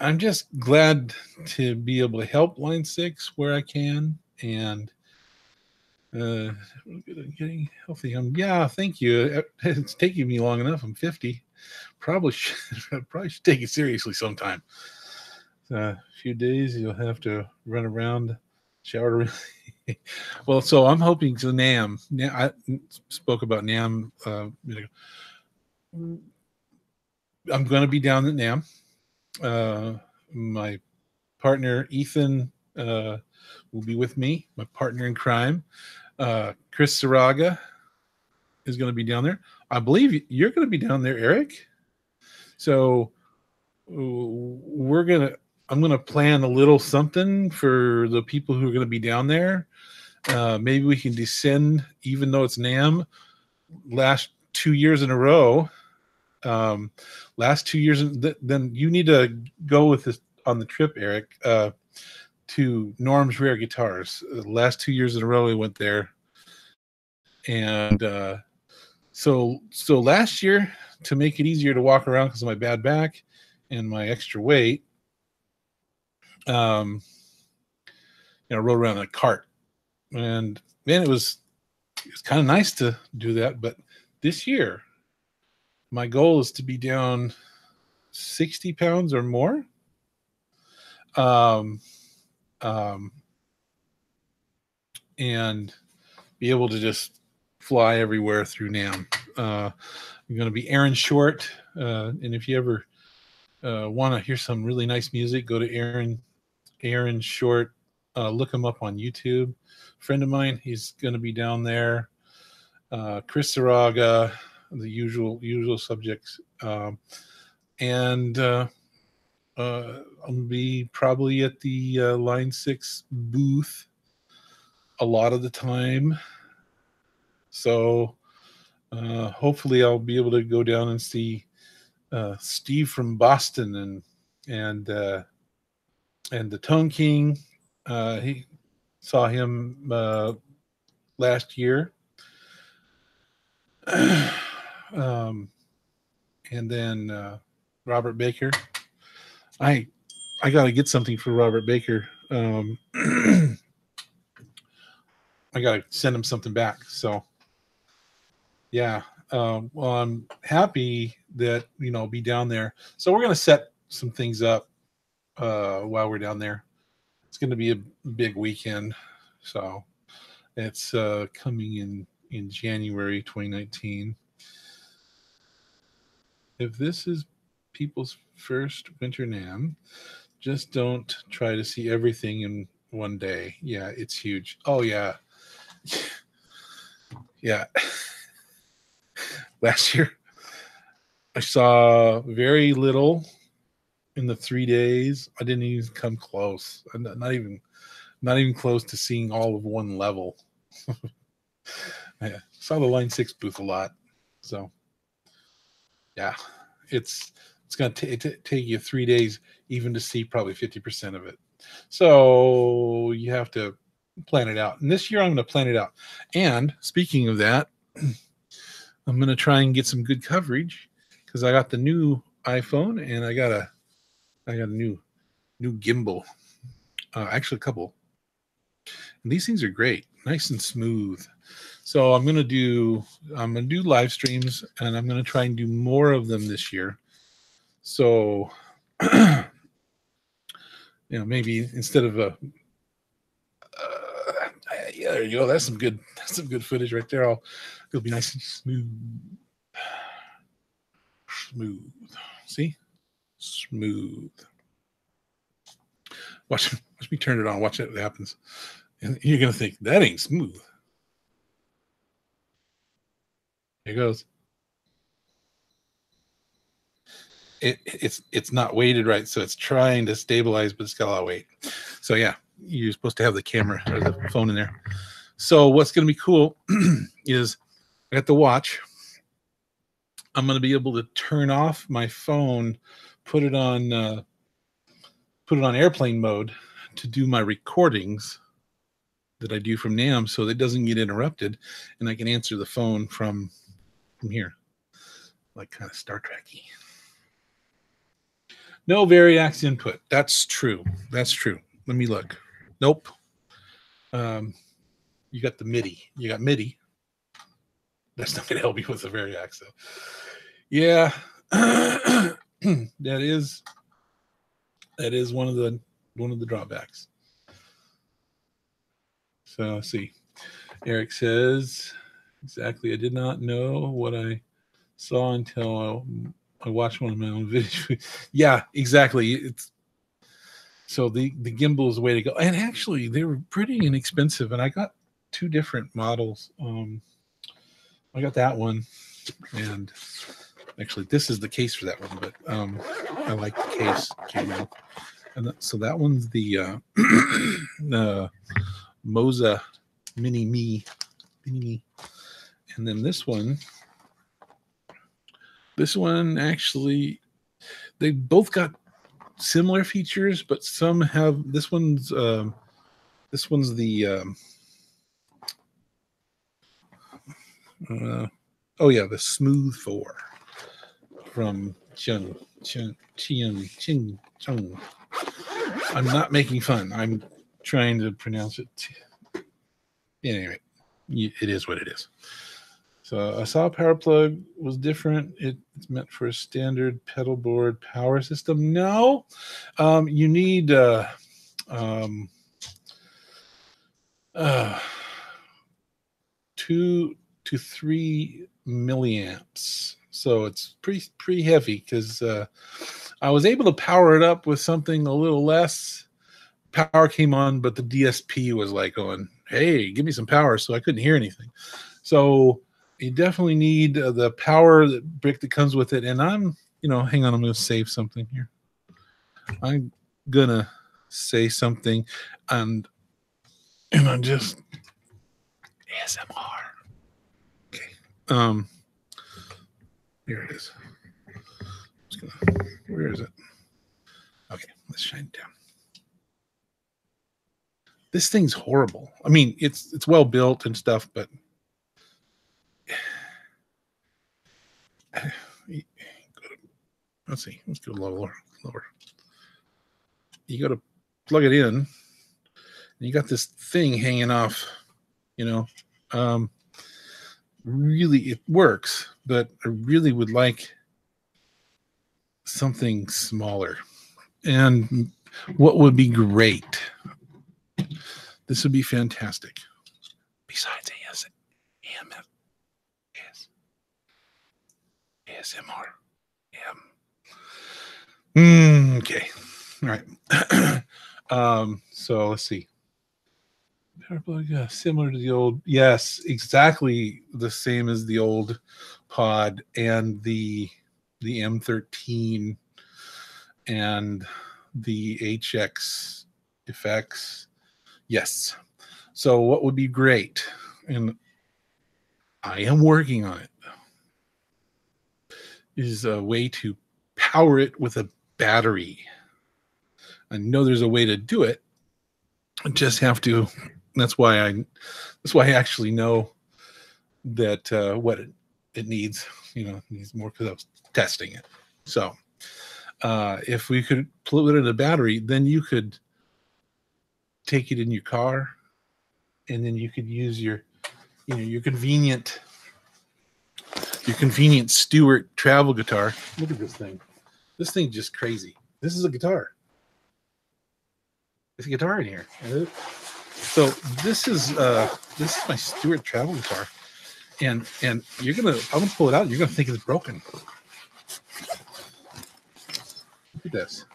I'm just glad to be able to help Line 6 where I can, and getting healthy. Yeah, thank you. It's taking me long enough. I'm 50. Probably should take it seriously sometime. A few days you'll have to run around, shower. Well, so I'm hoping to NAM. I spoke about NAM. I'm going to be down at NAM. My partner Ethan will be with me. My partner in crime, Chris Saraga, is going to be down there. I believe you're going to be down there, Eric. So I'm going to plan a little something for the people who are going to be down there. Maybe we can descend, even though it's NAM. Last 2 years in a row. Last 2 years, then you need to go with this on the trip, Eric, to Norm's Rare Guitars. Last 2 years in a row, we went there. And so last year, to make it easier to walk around because of my bad back and my extra weight, rode around in a cart. And man, it was kind of nice to do that. But this year, my goal is to be down 60 pounds or more. And be able to just fly everywhere through NAM. I'm going to be Aaron Short. And if you ever want to hear some really nice music, go to Aaron Short. Look him up on YouTube. Friend of mine, he's going to be down there. Chris Saraga, the usual subjects. And I'll be probably at the Line 6 booth a lot of the time. So hopefully I'll be able to go down and see Steve from Boston and the Tone King. He saw him last year. And then Robert Baker. I got to get something for Robert Baker. I got to send him something back. So, yeah. Well, I'm happy that, be down there. So we're going to set some things up while we're down there. It's going to be a big weekend. So it's coming in January 2019. If this is people's first winter NAM, just don't try to see everything in one day. Yeah, it's huge. Oh, yeah. Yeah. Last year, I saw very little in the 3 days. I didn't even come close. Not even close to seeing all of one level. I saw the Line 6 booth a lot. So, yeah, it's going to take you 3 days even to see probably 50% of it. So you have to plan it out. And this year I'm going to plan it out. And speaking of that, I'm going to try and get some good coverage because I got the new iPhone and I got a new gimbal. Actually, a couple. And these things are great, nice and smooth. So I'm gonna do live streams, and I'm gonna try and do more of them this year. So maybe instead of yeah, there you go. That's some good footage right there. It'll be nice and smooth. See, smooth. Watch me turn it on. Watch it happens, and you're gonna think that ain't smooth. Here it goes. It's not weighted right, so it's trying to stabilize, but it's got a lot of weight. So yeah, you're supposed to have the camera or the phone in there. So what's going to be cool is I got the watch. I'm going to be able to turn off my phone, put it on airplane mode to do my recordings that I do from NAMM, so that it doesn't get interrupted, and I can answer the phone from here, like kind of Star Trek-y. No Variax input. That's true. Let me look. Nope. You got the MIDI. You got MIDI. That's not going to help you with the Variax, though. Yeah, that is one of the drawbacks. So let's see. Eric says, exactly. I did not know what I saw until I watched one of my own videos. Yeah, exactly. So the gimbal is the way to go. And actually, they were pretty inexpensive, and I got two different models. I got that one, and actually, this is the case for that one. But I like the case. And so that one's the Moza Mini Me, and then this one actually, they both got similar features, but some have. This one's the the Smooth 4 from Chung. I'm not making fun. I'm trying to pronounce it. Anyway, it is what it is. So I saw a power plug was different. It's meant for a standard pedal board power system. No, you need 2 to 3 milliamps. So it's pretty heavy, because I was able to power it up with something a little less. Power came on, but the DSP was like going, "Hey, give me some power," so I couldn't hear anything. So you definitely need the power brick that comes with it. And hang on, I'm going to save something here. I'm going to say something, and I'm just ASMR. Okay. Here it is. Where is it? Okay, let's shine it down. This thing's horrible. I mean, it's well built and stuff, but let's see. Let's go lower. You got to plug it in, and you got this thing hanging off. Really, it works, but I really would like something smaller. And what would be great? This would be fantastic. Besides ASMR. Okay. All right. So let's see. Similar to the old. Yes, exactly the same as the old pod and the M13 and the HX effects. Yes. So what would be great, and I am working on it, is a way to power it with a battery. I know there's a way to do it. I just have to. That's why I actually know that what it needs. It needs more, because I was testing it. So if we could put it in a battery, then you could take it in your car and then you could use your, your convenient Stewart travel guitar. Look at this thing. This thing's just crazy. This is a guitar. There's a guitar in here. So this is my Stewart travel guitar, and I'm gonna pull it out. You're gonna think it's broken. Look at this.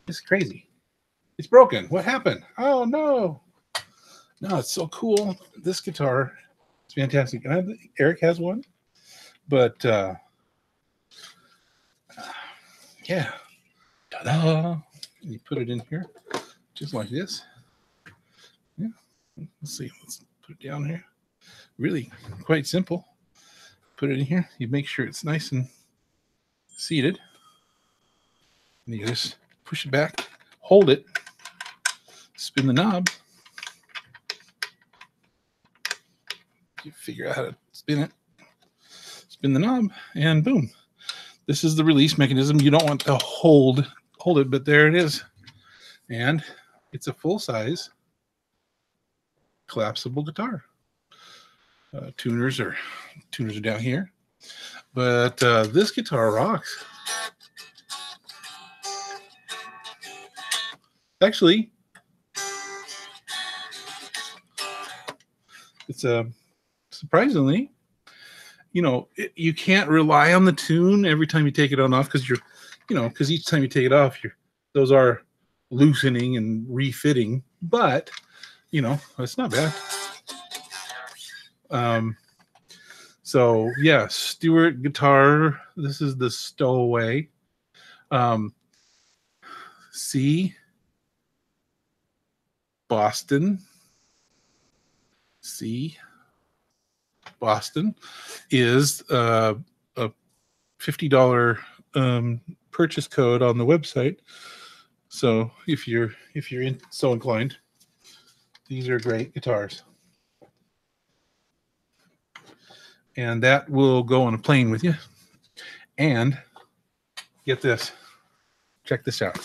It's crazy. It's broken. What happened? Oh no! No, it's so cool. This guitar is fantastic. And Eric has one, but yeah. Ta-da! You put it in here, just like this. Yeah. Let's see. Let's put it down here. Really quite simple. Put it in here. You make sure it's nice and seated. And you just push it back, hold it, spin the knob. You figure out how to spin it. Spin the knob, and boom. This is the release mechanism. You don't want to hold it, but there it is. And it's a full-size collapsible guitar. Tuners are down here, but this guitar rocks. Actually, it's surprisingly, you can't rely on the tune every time you take it on off, because because each time you take it off, those are loosening and refitting, but it's not bad. So yeah, Stewart guitar. This is the Stowaway. C. Boston. C. Boston is a $50 purchase code on the website. So if you're so inclined, these are great guitars. And that will go on a plane with you. And get this. Check this out.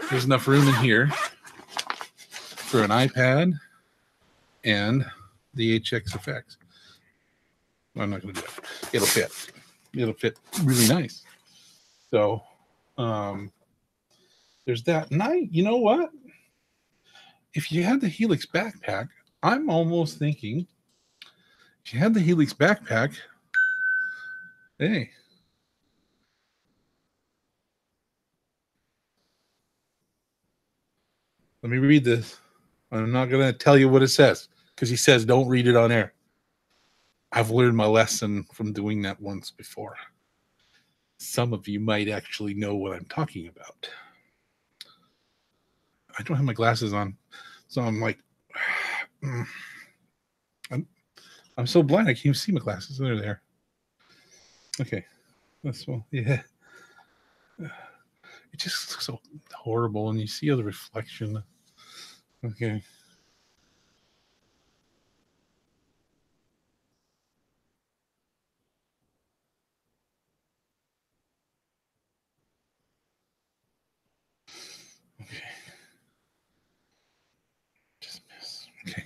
There's enough room in here for an iPad and the HX effects. I'm not going to do it. It'll fit. It'll fit really nice. So there's that. And you know what? If you had the Helix backpack, I'm almost thinking, if you had the Helix backpack, hey, let me read this. I'm not going to tell you what it says, because he says don't read it on air. I've learned my lesson from doing that once before. Some of you might actually know what I'm talking about. I don't have my glasses on, so I'm like, I'm so blind I can't even see my glasses. They're there. Okay, that's well, yeah. It just looks so horrible, and you see the reflection. Okay. Okay. Just miss. Okay.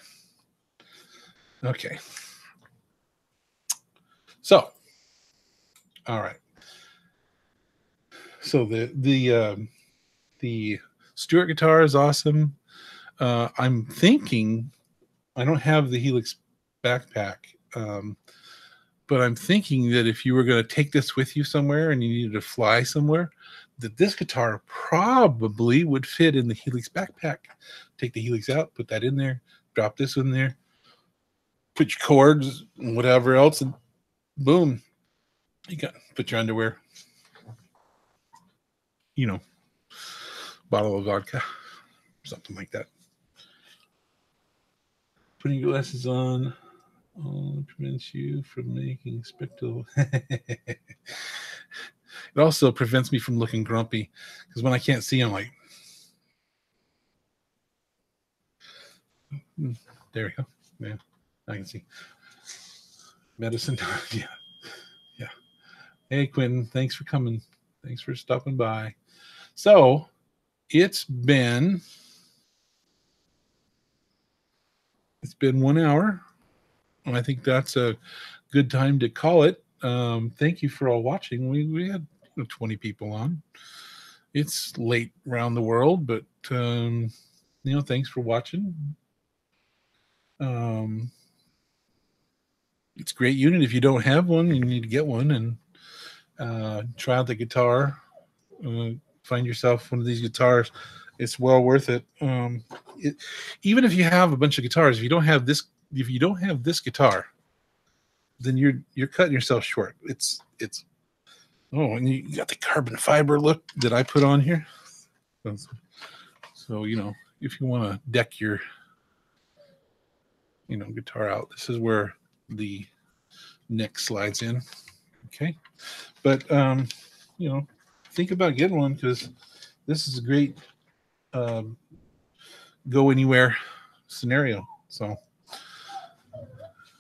Okay. So, all right. So the Stewart guitar is awesome. I'm thinking, I don't have the Helix backpack, but I'm thinking that if you were going to take this with you somewhere and you needed to fly somewhere, that this guitar probably would fit in the Helix backpack. Take the Helix out, put that in there, drop this in there, put your cords and whatever else, and boom, you got put your underwear, bottle of vodka, something like that. Putting your glasses on prevents you from making spectacle. It also prevents me from looking grumpy, because when I can't see, I'm like, there we go. Yeah, I can see. Medicine. Yeah. Yeah. Hey, Quentin, thanks for coming. Thanks for stopping by. So it's been It's been 1 hour. I think that's a good time to call it. Thank you for all watching. We had 20 people on. It's late around the world, but thanks for watching. It's a great unit. If you don't have one, you need to get one and try out the guitar. Find yourself one of these guitars. It's well worth it. Even if you have a bunch of guitars, if you don't have this guitar, then you're cutting yourself short. It's and you got the carbon fiber look that I put on here. So if you want to deck your guitar out, this is where the neck slides in. Okay, but think about getting one, because this is a great go anywhere scenario. So,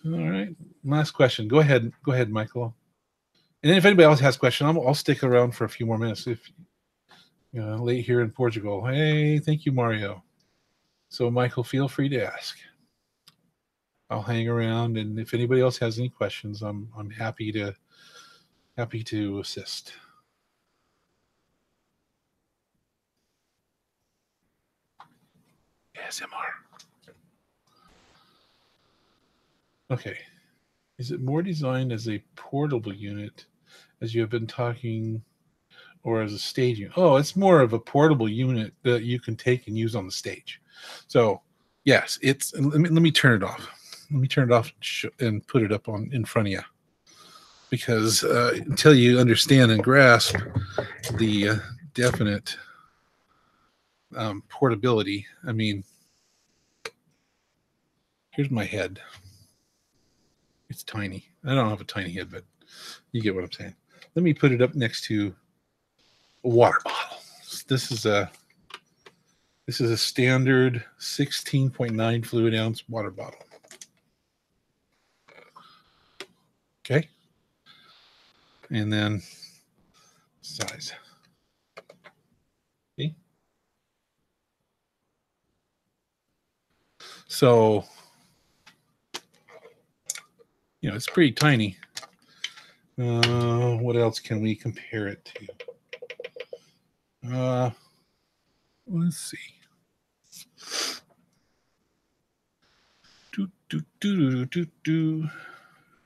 all right, last question. Go ahead, Michael. And then if anybody else has a question, I'll stick around for a few more minutes. If late here in Portugal. Hey, thank you, Mario. So, Michael, feel free to ask. I'll hang around, and if anybody else has any questions, I'm happy to assist. ASMR. Okay. Is it more designed as a portable unit, as you have been talking, or as a stage unit? Oh, it's more of a portable unit that you can take and use on the stage. So, yes, it's. Let me turn it off. Let me turn it off and put it up in front of you, because until you understand and grasp the definite portability, I mean, here's my head. It's tiny. I don't have a tiny head, but you get what I'm saying. Let me put it up next to a water bottle. This is a standard 16.9 fluid ounce water bottle. Okay. And then size. See? So, it's pretty tiny. What else can we compare it to? Let's see.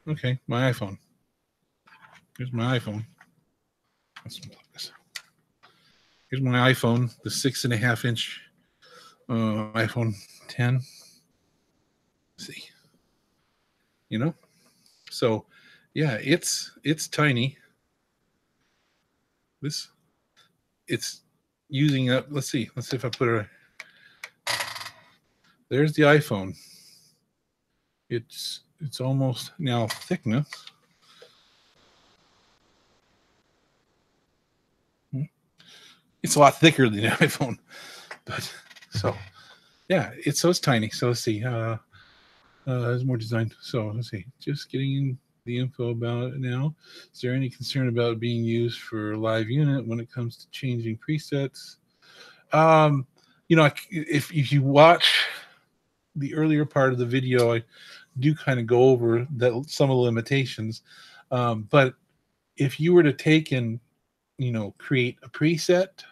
Okay, my iPhone. Here's my iPhone. Here's my iPhone, the 6.5 inch iPhone 10. Let's see. So yeah, it's tiny. It's using up. Let's see if I put it. There's the iPhone. It's almost now thickness. It's a lot thicker than the iPhone, but so yeah, it's tiny. So let's see. There's more design. So let's see. Just getting the info about it now. Is there any concern about it being used for a live unit when it comes to changing presets? If you watch the earlier part of the video, I do kind of go over some of the limitations. But if you were to take and create a preset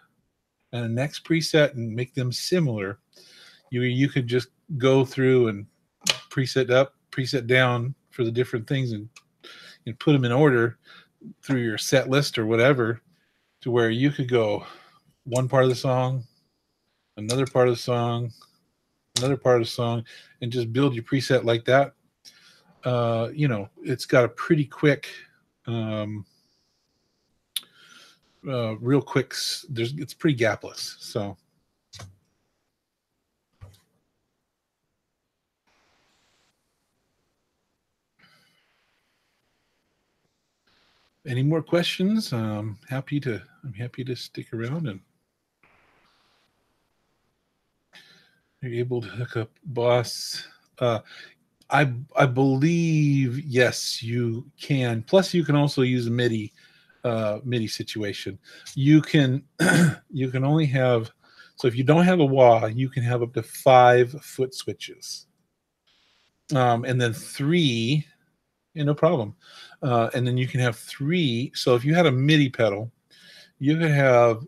and a next preset and make them similar, you could just go through and preset up, preset down for the different things and put them in order through your set list or whatever, to where you could go one part of the song, another part of the song, another part of the song, and just build your preset like that. It's got a pretty quick, real quick. It's pretty gapless. So. Any more questions? I'm happy to stick around, and you're able to hook up Boss. I believe yes, you can. Plus, you can also use a MIDI situation. You can only have, so if you don't have a wah, you can have up to 5 foot switches. and then 3, no problem. And then you can have 3. So if you had a MIDI pedal, you could have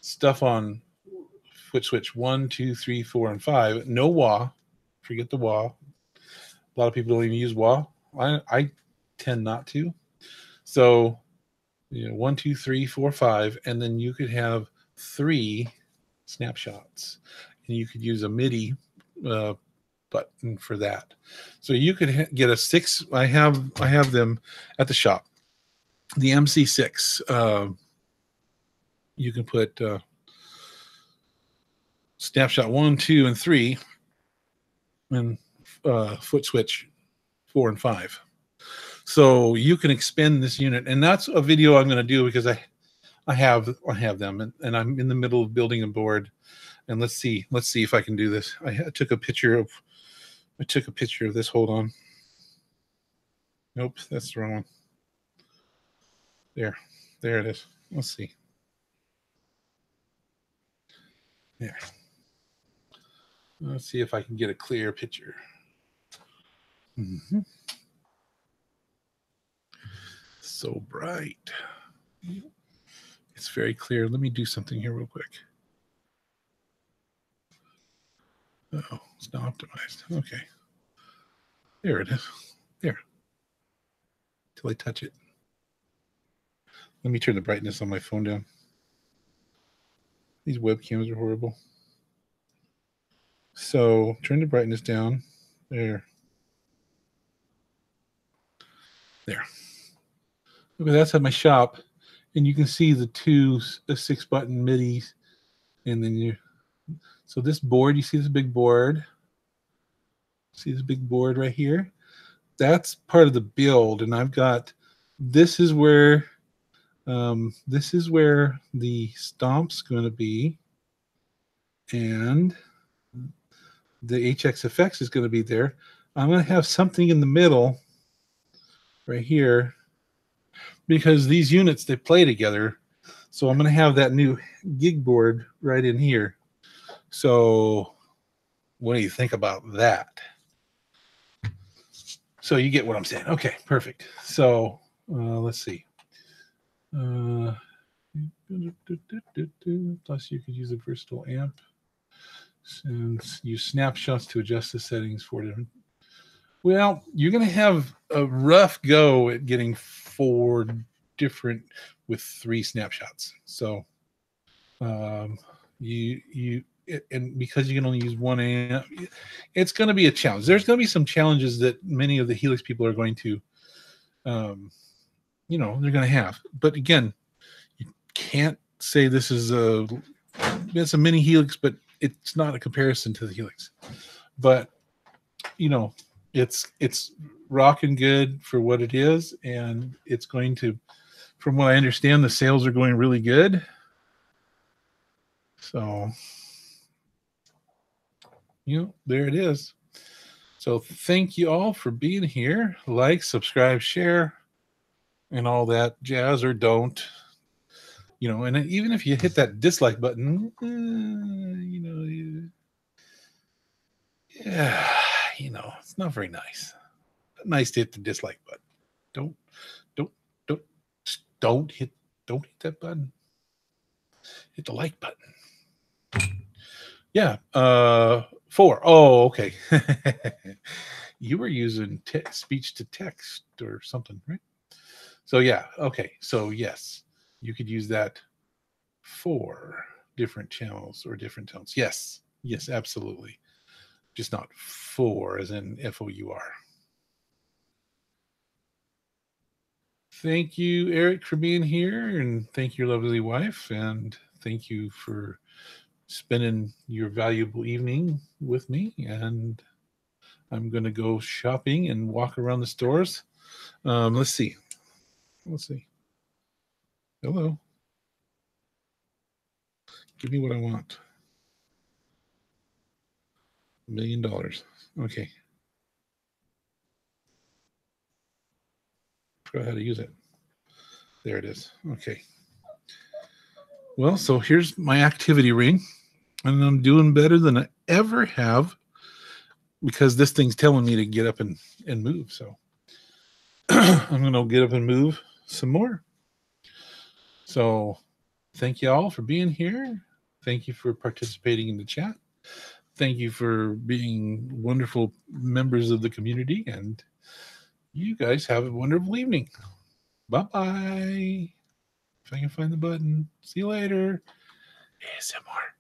stuff on foot switch 1, 2, 3, 4, and 5. No wah. Forget the wah. A lot of people don't even use wah. I tend not to. So 1, 2, 3, 4, 5, and then you could have 3 snapshots, and you could use a MIDI button for that. So you could get a 6. I have them at the shop. The MC6. You can put snapshot 1, 2, and 3, and foot switch 4 and 5. So you can expand this unit, and that's a video I'm going to do because I have them, and I'm in the middle of building a board. And let's see if I can do this. I took a picture of this. Hold on. Nope, that's the wrong one. There it is. Let's see. There. Let's see if I can get a clear picture. Mm-hmm. So bright. It's very clear. Let me do something here real quick. Oh, it's not optimized. Okay. There it is. There. Till I touch it. Let me turn the brightness on my phone down. These webcams are horrible. So turn the brightness down. There. Okay, that's at my shop, and you can see the 6-button MIDIs, and then so this board, you see this big board? See this big board right here? That's part of the build, and I've got, this is where the Stomp's going to be, and the HXFX is going to be there. I'm going to have something in the middle right here, because these units, they play together. So I'm going to have that new gig board right in here. So what do you think about that? So you get what I'm saying. Okay, perfect. So let's see. Plus you could use a versatile amp and use snapshots to adjust the settings for different. Well, you're going to have a rough go at getting 4 different with 3 snapshots. So and because you can only use 1 amp, it's going to be a challenge. There's going to be some challenges that many of the Helix people are going to, they're going to have. But again, you can't say this is it's a mini Helix, but it's not a comparison to the Helix. But it's rocking good for what it is, and it's going to, from what I understand, the sales are going really good. So there it is. So thank you all for being here. Like, subscribe, share, and all that jazz, or don't. And even if you hit that dislike button, it's not very nice. Nice to hit the dislike button. Don't hit that button. Hit the like button. Yeah. 4. Oh, okay. You were using speech to text or something, right? So yeah. Okay. So yes, you could use that for different channels or different tones. Yes, absolutely. Just not 4 as in FOUR. Thank you, Eric, for being here, and thank your lovely wife, and thank you for spending your valuable evening with me. And I'm going to go shopping and walk around the stores. Let's see. Hello. Give me what I want. $1 million. Okay. Forgot how to use it. There it is. Okay. Well, so here's my activity ring, and I'm doing better than I ever have because this thing's telling me to get up and move. So I'm going to get up and move some more. So thank you all for being here. Thank you for participating in the chat. Thank you for being wonderful members of the community. And you guys have a wonderful evening. Bye-bye. If I can find the button. See you later. ASMR.